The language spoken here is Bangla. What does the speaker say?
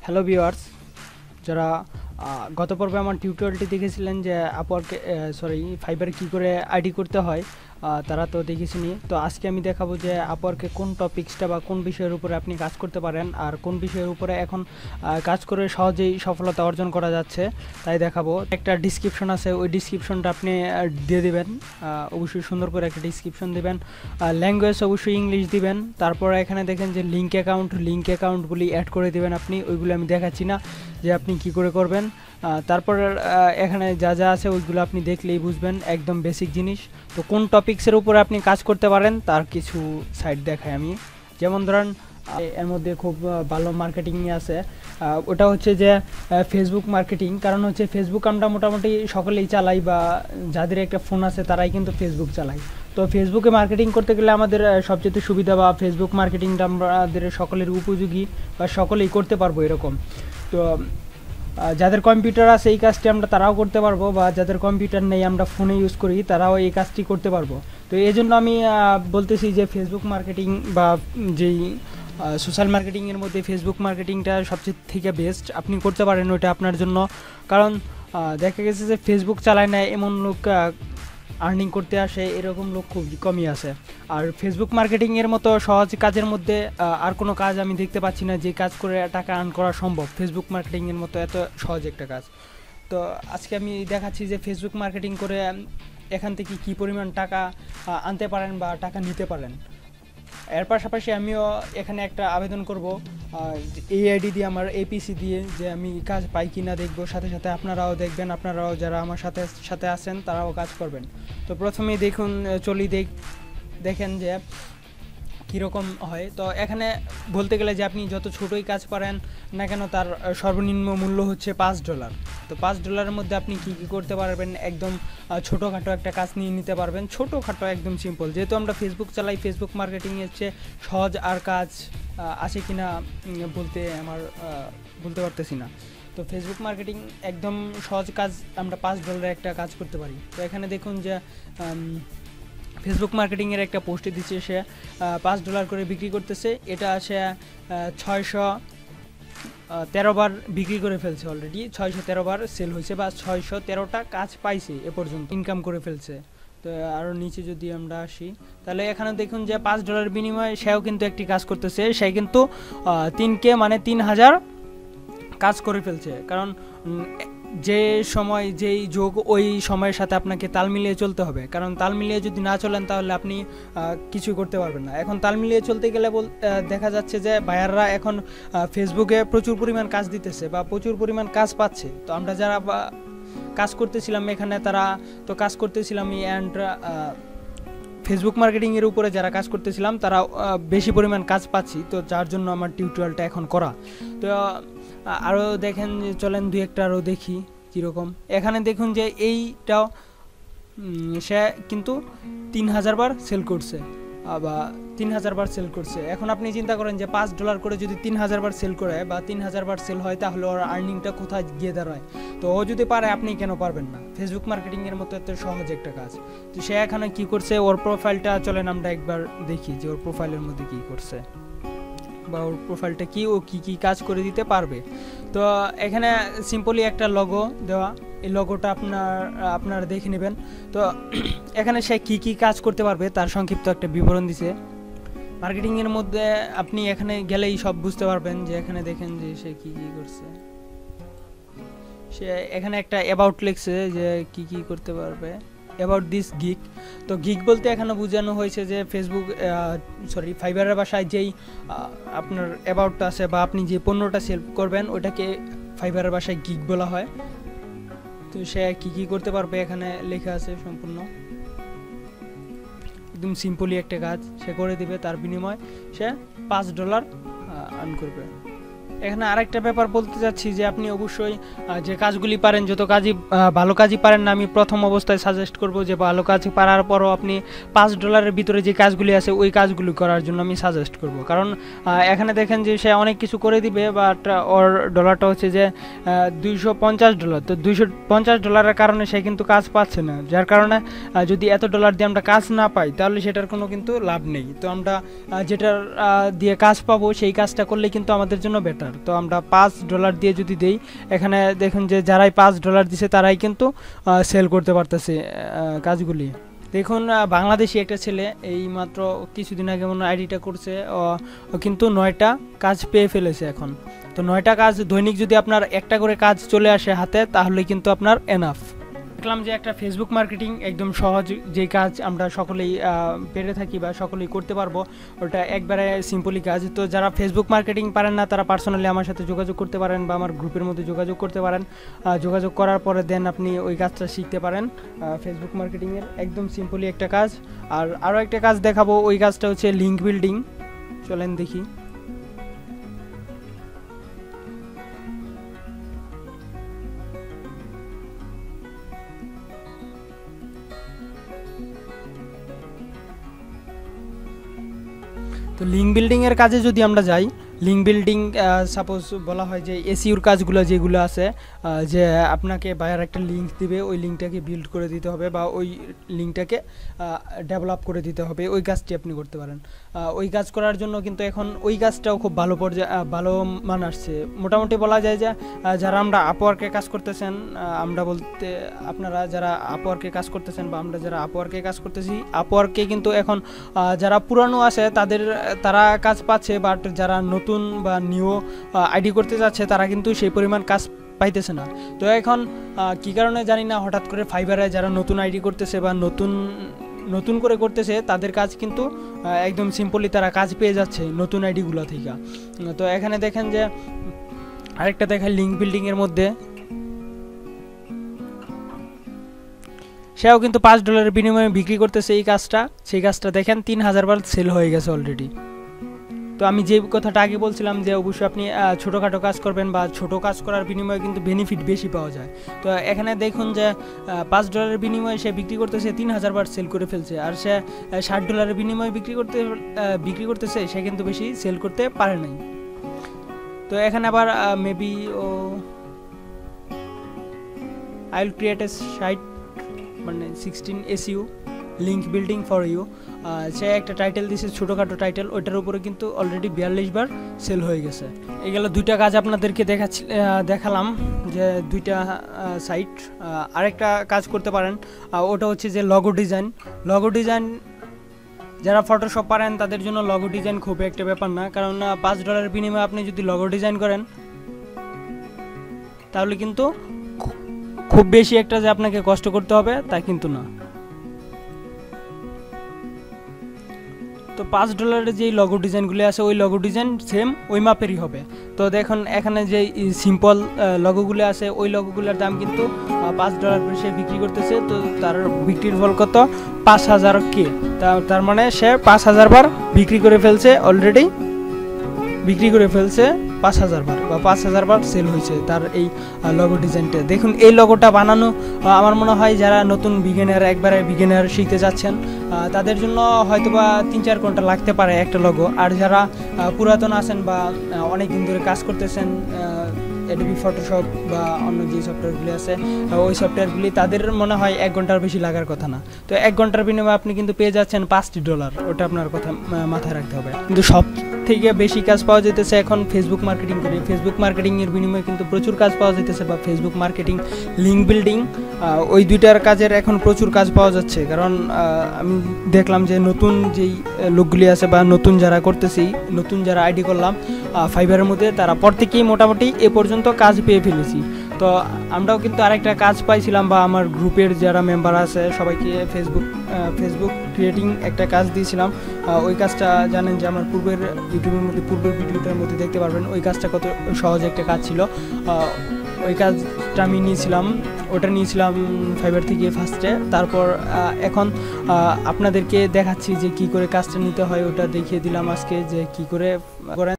হ্যালো ভিউয়ার্স, যারা গত পর্বে আমার টিউটোরিয়ালটি দেখেছিলেন যে আপওয়ার্কে ফাইবারে কী করে আইডি করতে হয়, তারা তো দেখেছিনি। তো আজকে আমি দেখাবো যে আপওয়ার্কে কোন টপিক্সটা বা কোন বিষয়ের উপরে আপনি কাজ করতে পারেন আর কোন বিষয়ের উপরে এখন কাজ করে সহজেই সফলতা অর্জন করা যাচ্ছে, তাই দেখাবো। একটা ডিসক্রিপশন আছে, ওই ডিসক্রিপশনটা আপনি দিয়ে দেবেন, অবশ্যই সুন্দর করে একটা ডিসক্রিপশন দেবেন। ল্যাঙ্গুয়েজ অবশ্যই ইংলিশ দিবেন। তারপরে এখানে দেখেন যে লিঙ্ক অ্যাকাউন্টগুলি অ্যাড করে দেবেন আপনি, ওইগুলো আমি দেখাচ্ছি না যে আপনি কি করে করবেন। তারপর এখানে যা যা আছে ওইগুলো আপনি দেখলেই বুঝবেন, একদম বেসিক জিনিস। তো কোন টপিক্সের উপরে আপনি কাজ করতে পারেন তার কিছু সাইট দেখাই আমি। যেমন ধরেন এর মধ্যে খুব ভালো মার্কেটিং আছে, ওটা হচ্ছে যে ফেসবুক মার্কেটিং। কারণ হচ্ছে ফেসবুক আমরা মোটামুটি সকলেই চালাই, বা যাদের একটা ফোন আছে তারাই কিন্তু ফেসবুক চালাই। তো ফেসবুকে মার্কেটিং করতে গেলে আমাদের সবচেয়ে সুবিধা বা ফেসবুক মার্কেটিংটা আমাদের সকলের উপযোগী বা সকলেই করতে পারবো এরকম। তো যাদের কম্পিউটার আছে এই কাজটি আমরা তারাও করতে পারবো, বা যাদের কম্পিউটার নেই আমরা ফোনে ইউজ করি তারাও এই কাজটি করতে পারবো। তো এই জন্য আমি বলতেছি যে ফেসবুক মার্কেটিং বা যেই সোশ্যাল মার্কেটিংয়ের মধ্যে ফেসবুক মার্কেটিংটা সবচেয়ে থেকে বেস্ট, আপনি করতে পারেন ওইটা আপনার জন্য। কারণ দেখা গেছে যে ফেসবুক চালায় না এমন লোক আর্নিং করতে আসে, এরকম লোক খুব কমই আছে। আর ফেসবুক মার্কেটিংয়ের মতো সহজ কাজের মধ্যে আর কোনো কাজ আমি দেখতে পাচ্ছি না যে কাজ করে টাকা আর্ন করা সম্ভব, ফেসবুক মার্কেটিংয়ের মতো এত সহজ একটা কাজ। তো আজকে আমি দেখাচ্ছি যে ফেসবুক মার্কেটিং করে এখান থেকে কী পরিমাণ টাকা আনতে পারেন বা টাকা নিতে পারেন। এর পাশাপাশি আমিও এখানে একটা আবেদন করব এই আইডি দিয়ে, আমার এপিসি দিয়ে, যে আমি কাজ পাই কি না দেখবো। সাথে সাথে আপনারাও দেখবেন, আপনারাও যারা আমার সাথে আছেন তারাও কাজ করবেন। তো প্রথমেই দেখুন, দেখেন যে কীরকম হয়। তো এখানে বলতে গেলে যে আপনি যত ছোটোই কাজ পারেন না কেন তার সর্বনিম্ন মূল্য হচ্ছে $5। তো $5 মধ্যে আপনি কী কী করতে পারবেন, একদম ছোটোখাটো একটা কাজ নিয়ে নিতে পারবেন। ছোটোখাটো একদম সিম্পল, যেহেতু আমরা ফেসবুক চালাই, ফেসবুক মার্কেটিংয়ের চেয়ে সহজ আর কাজ আছে কি না বলতে পারতেছি না। তো ফেসবুক মার্কেটিং একদম সহজ কাজ, আমরা $5 একটা কাজ করতে পারি। তো এখানে দেখুন যে ফেসবুক মার্কেটিংয়ের একটা পোস্টে দিচ্ছে, সে $5 করে বিক্রি করতেছে। এটা সে 613 বার বিক্রি করে ফেলছে, অলরেডি 613 বার সেল হয়েছে, বা 613টা কাজ পাইছে এ পর্যন্ত, ইনকাম করে ফেলছে। তো আরও নিচে যদি আমরা আসি তাহলে এখানে দেখুন যে $5 বিনিময়ে সেও কিন্তু একটি কাজ করতেছে, সে কিন্তু 3K মানে 3000 কাজ করে ফেলছে। কারণ যে সময় যেই যোগ ওই সময়ের সাথে আপনাকে তাল মিলিয়ে চলতে হবে। কারণ তাল মিলিয়ে যদি না চলেন তাহলে আপনি কিছু করতে পারবেন না। এখন তাল মিলিয়ে চলতে গেলে দেখা যাচ্ছে যে বায়াররা এখন ফেসবুকে প্রচুর পরিমাণ কাজ দিতেছে বা প্রচুর পরিমাণ কাজ পাচ্ছে। তো আমরা যারা কাজ করতেছিলাম এখানে, তারা তো কাজ করতেছিলাম অ্যান্ড ফেসবুক মার্কেটিংয়ের উপরে যারা কাজ করতেছিলাম তারা বেশি পরিমাণ কাজ পাচ্ছি। তো যার জন্য আমার টিউটোরিয়ালটা এখন করা। তো আরও দেখেন যে চলেন দুই একটা আরও দেখি কীরকম। এখানে দেখুন যে এইটাও সে কিন্তু 3000 বার সেল করছে, বা 3000 বার সেল করছে। এখন আপনি চিন্তা করেন যে $5 করে যদি 3000 বার সেল করে বা 3000 বার সেল হয়, তাহলে ওর আর্নিংটা কোথায় গিয়ে দাঁড়ায়। তো ও যদি পারে, আপনি কেন পারবেন না? ফেসবুক মার্কেটিংয়ের মতো এত সহজ একটা কাজ। তো সে এখানে কী করছে, ওর প্রোফাইলটা চলেন আমরা একবার দেখি যে ওর প্রোফাইলের মধ্যে কী করছে, বা ওর প্রোফাইলটা কি, ও কী কী কাজ করে দিতে পারবে। তো এখানে সিম্পলি একটা লগো দেওয়া, এই লগোটা আপনারা দেখে নেবেন। তো এখানে সে কী কী কাজ করতে পারবে তার সংক্ষিপ্ত একটা বিবরণ দিছে। মার্কেটিংয়ের মধ্যে আপনি এখানে গেলেই সব বুঝতে পারবেন, যে এখানে দেখেন যে সে কী কী করছে। সে এখানে একটা অ্যাবাউট লিখছে যে কী কী করতে পারবে, অ্যাবাউট দিস গিগ। তো গিগ বলতে এখানে বোঝানো হয়েছে যে ফাইবারের ভাষায় যেই আপনার অ্যাবাউটটা আছে বা আপনি যে পণ্যটা সেল করবেন ওটাকে ফাইবারের ভাষায় গিগ বলা হয়। তো সে কী কী করতে পারবে এখানে লেখা আছে সম্পূর্ণ, একদম সিম্পলি একটা কাজ সে করে দিবে, তার বিনিময়ে সে $5 আর্ন করবে। এখানে আরেকটা ব্যাপার বলতে চাচ্ছি যে আপনি অবশ্যই যে কাজগুলি পারেন, যত কাজই ভালো কাজই পারেন না, আমি প্রথম অবস্থায় সাজেস্ট করব যে ভালো কাজ পারার পরও আপনি $5 ভিতরে যে কাজগুলি আছে ওই কাজগুলি করার জন্য আমি সাজেস্ট করব। কারণ এখানে দেখেন যে সে অনেক কিছু করে দিবে, বাট ওর ডলারটা হচ্ছে যে $250। তো $250 কারণে সে কিন্তু কাজ পাচ্ছে না, যার কারণে যদি এত ডলার দিয়ে আমরা কাজ না পাই তাহলে সেটার কোনো কিন্তু লাভ নেই। তো আমরা যেটার দিয়ে কাজ পাবো সেই কাজটা করলে কিন্তু আমাদের জন্য বেটার। বেটার। তো আমরা $5 দিয়ে যদি দেই, এখানে দেখুন যে যারাই $5 দিছে তারাই কিন্তু সেল করতে পারতেছে কাজগুলি। দেখুন বাংলাদেশি একটা ছেলে এই মাত্র কিছুদিন আগে মনে আইডিটা করছে, কিন্তু 9টা কাজ পেয়ে ফেলেছে এখন। তো 9টা কাজ দৈনিক যদি আপনার একটা করে কাজ চলে আসে হাতে, তাহলে কিন্তু আপনার এনাফ। দেখলাম যে একটা ফেসবুক মার্কেটিং একদম সহজ যে কাজ আমরা সকলেই পেরে থাকি বা সকলেই করতে পারবো, ওটা একবারে সিম্পলি কাজ। তো যারা ফেসবুক মার্কেটিং পারেন না তারা পার্সোনালি আমার সাথে যোগাযোগ করতে পারেন বা আমার গ্রুপের মধ্যে যোগাযোগ করতে পারেন। যোগাযোগ করার পরে দেন আপনি ওই কাজটা শিখতে পারেন। ফেসবুক মার্কেটিংয়ের একদম সিম্পলি একটা কাজ। আর আরও একটা কাজ দেখাবো, ওই কাজটা হচ্ছে লিঙ্ক বিল্ডিং। চলেন দেখি। তো লিঙ্ক বিল্ডিংয়ের কাজে যদি আমরা যাই, লিঙ্ক বিল্ডিং সাপোজ বলা হয় যে এসইউর কাজগুলো যেগুলো আছে, যে আপনাকে বায়ার একটা লিঙ্ক দিবে, ওই লিঙ্কটাকে বিল্ড করে দিতে হবে বা ওই লিঙ্কটাকে ডেভেলপ করে দিতে হবে, ওই কাজটি আপনি করতে পারেন। ওই কাজ করার জন্য কিন্তু এখন ওই কাজটাও খুব ভালো ভালো মান আসছে। মোটামুটি বলা যায় যে যারা আমরা আপওয়ার্কে কাজ করতেছেন, আমরা বলতে আপনারা যারা আপওয়ার্কে কাজ করতেছেন বা আমরা যারা আপওয়ার্কে কাজ করতেছি, আপওয়ার্কে কিন্তু এখন যারা পুরানো আছে তারা কাজ পাচ্ছে, বাট যারা নতুন বা নিউ আইডি করতে যাচ্ছে তারা কিন্তু সেই পরিমাণ কাজ পাইতেছে না। তো এখন কী কারণে জানি না হঠাৎ করে ফাইবারে যারা নতুন আইডি করতেছে বা নতুন করে করতেছে, তাদের কাজ কিন্তু একদম সিম্পলি তারা কাজ পেয়ে যাচ্ছে নতুন আইডিগুলো থেকে। তো এখানে দেখেন যে আরেকটা দেখায় লিঙ্ক বিল্ডিংয়ের মধ্যে, সেও কিন্তু $5 বিনিময়ে বিক্রি করতেছে এই কাজটা। সেই কাজটা দেখেন 3000 বার সেল হয়ে গেছে অলরেডি। তো আমি যে কথাটা আগে বলছিলাম যে অবশ্যই আপনি ছোটোখাটো কাজ করবেন বা ছোটো কাজ করার বিনিময়ে কিন্তু বেনিফিট বেশি পাওয়া যায়। তো এখানে দেখুন যে $5 বিনিময়ে সে বিক্রি করতেছে 3000 বার সেল করে ফেলছে, আর সে $60 বিনিময়ে বিক্রি করতেছে, সে কিন্তু বেশি সেল করতে পারে নাই। তো এখানে আবার maybe I will create a site, মানে 16 SEO link building for you. সে একটা টাইটেল দিয়েছে, ছোটোখাটো টাইটেল, ওইটার উপরে কিন্তু অলরেডি 42 বার সেল হয়ে গেছে। এগুলো দুইটা কাজ আপনাদেরকে দেখালাম যে দুইটা সাইট। আরেকটা কাজ করতে পারেন, ওটা হচ্ছে যে লগো ডিজাইন। যারা ফটোশপ পারেন তাদের জন্য লগো ডিজাইন খুব একটা ব্যাপার না, কারণ $5 বিনিময়ে আপনি যদি লগো ডিজাইন করেন তাহলে কিন্তু খুব বেশি একটা যে আপনাকে কষ্ট করতে হবে তা কিন্তু না। তো $5 যেই লগো ডিজাইনগুলি আছে, ওই লগো ডিজাইন সেম ওই মাপেরই হবে। তো দেখুন এখানে যে সিম্পল লগোগুলো আছে, ওই লগোগুলোর দাম কিন্তু $5 করে সে বিক্রি করতেছে। তো তার বিক্রির ফল কত? 5000K। তার মানে সে 5000 বার বিক্রি করে ফেলছে, অলরেডি বিক্রি করে ফেলছে 5000 বার বা 5000 বার সেল হয়েছে তার এই লগো ডিজাইনটা। দেখুন এই লগোটা বানানো আমার মনে হয় যারা নতুন একবারে বিগিনার শিখতে যাচ্ছেন তাদের জন্য হয়তোবা 3-4 ঘন্টা লাগতে পারে একটা লগো। আর যারা পুরাতন আছেন বা অনেক দিন ধরে কাজ করতেছেন অ্যাডোবি ফটোশপ বা অন্য যে সফটওয়্যারগুলি আছে ওই সফটওয়্যারগুলি, তাদের মনে হয় 1 ঘন্টার বেশি লাগার কথা না। তো 1 ঘন্টার বিনিময়ে আপনি কিন্তু পেয়ে যাচ্ছেন $5, ওটা আপনার কথা মাথায় রাখতে হবে। কিন্তু সব থেকে বেশি কাজ পাওয়া যেতেছে এখন ফেসবুক মার্কেটিং করে। ফেসবুক মার্কেটিংয়ের বিনিময়ে কিন্তু প্রচুর কাজ পাওয়া যেতেছে, বা ফেসবুক মার্কেটিং, লিঙ্ক বিল্ডিং, ওই দুইটার কাজের এখন প্রচুর কাজ পাওয়া যাচ্ছে। কারণ আমি দেখলাম যে নতুন যেই লোকগুলি আছে বা নতুন যারা করতেছি, নতুন যারা আইডি করলাম ফাইবারের মধ্যে, তারা প্রত্যেকেই মোটামুটি এ পর্যন্ত কাজ পেয়ে ফেলেছি। তো আমরাও কিন্তু আরেকটা কাজ পাইছিলাম, বা আমার গ্রুপের যারা মেম্বার আছে সবাইকে ফেসবুক ক্রিয়েটিং একটা কাজ দিয়েছিলাম। ওই কাজটা জানেন যে আমার পূর্বের ভিডিওটার মধ্যে দেখতে পারবেন ওই কাজটা কত সহজ একটা কাজ ছিল। ওই কাজটা আমি ওটা নিয়েছিলাম ফাইবার থেকে ফার্স্টে। তারপর এখন আপনাদেরকে দেখাচ্ছি যে কি করে কাজটা নিতে হয়, ওটা দেখিয়ে দিলাম আজকে যে কি করে করেন।